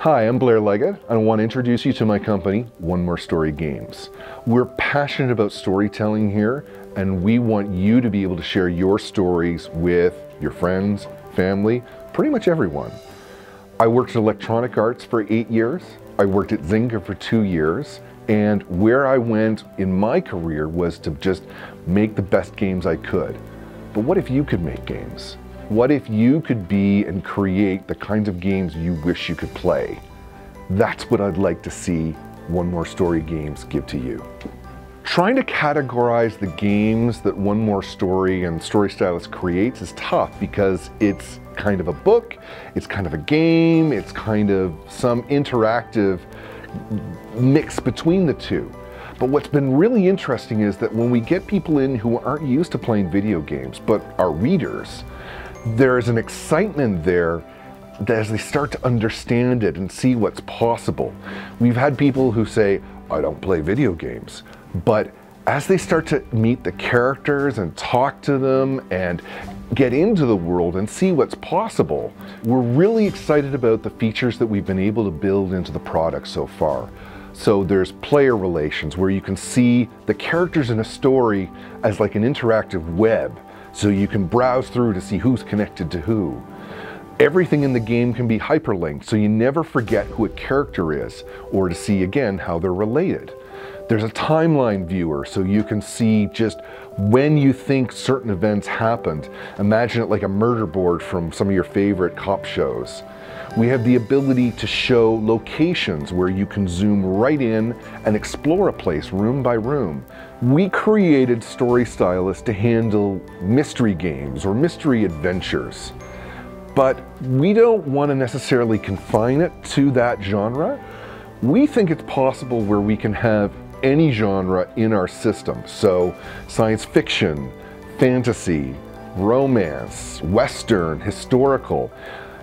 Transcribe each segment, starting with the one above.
Hi, I'm Blair Leggett, and I want to introduce you to my company, One More Story Games. We're passionate about storytelling here, and we want you to be able to share your stories with your friends, family, pretty much everyone. I worked in electronic arts for 8 years. I worked at Zynga for 2 years, and where I went in my career was to just make the best games I could. But what if you could make games? What if you could be and create the kinds of games you wish you could play? That's what I'd like to see One More Story Games give to you. Trying to categorize the games that One More Story and StoryStylus creates is tough because it's kind of a book, it's kind of a game, it's kind of some interactive mix between the two. But what's been really interesting is that when we get people in who aren't used to playing video games, but are readers, there's an excitement there as they start to understand it and see what's possible. We've had people who say, I don't play video games, but as they start to meet the characters and talk to them and get into the world and see what's possible, we're really excited about the features that we've been able to build into the product so far. So there's player relations where you can see the characters in a story as like an interactive web. So you can browse through to see who's connected to who. Everything in the game can be hyperlinked, so you never forget who a character is, or to see again how they're related. There's a timeline viewer, so you can see just when you think certain events happened. Imagine it like a murder board from some of your favorite cop shows. We have the ability to show locations where you can zoom right in and explore a place room by room. We created StoryStylus to handle mystery games or mystery adventures, but we don't want to necessarily confine it to that genre. We think it's possible where we can have any genre in our system. So science fiction, fantasy, romance, Western, historical,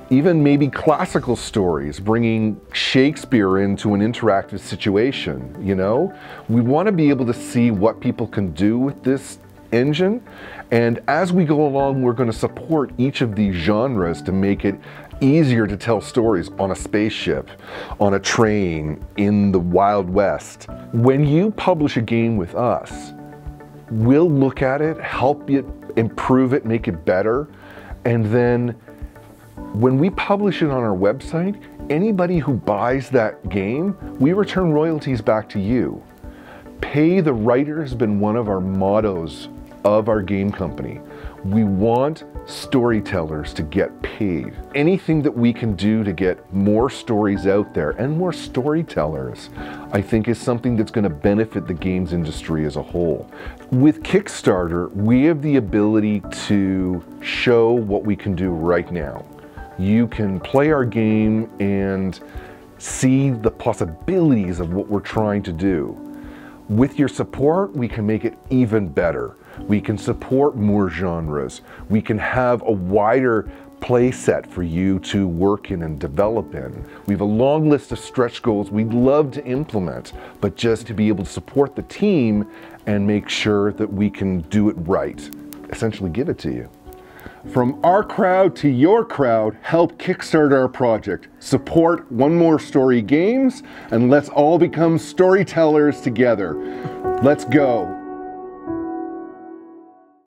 even maybe classical stories, bringing Shakespeare into an interactive situation, you know? We want to be able to see what people can do with this engine, and as we go along, we're going to support each of these genres to make it easier to tell stories on a spaceship, on a train, in the Wild West. When you publish a game with us, we'll look at it, help you improve it, make it better, and then when we publish it on our website, anybody who buys that game, we return royalties back to you. Pay the writer has been one of our mottos of our game company. We want storytellers to get paid. Anything that we can do to get more stories out there and more storytellers, I think is something that's going to benefit the games industry as a whole. With Kickstarter, we have the ability to show what we can do right now. You can play our game and see the possibilities of what we're trying to do. With your support, we can make it even better. We can support more genres. We can have a wider play set for you to work in and develop in. We have a long list of stretch goals we'd love to implement, but just to be able to support the team and make sure that we can do it right, essentially give it to you. From our crowd to your crowd, help kickstart our project. Support One More Story Games, and let's all become storytellers together. Let's go.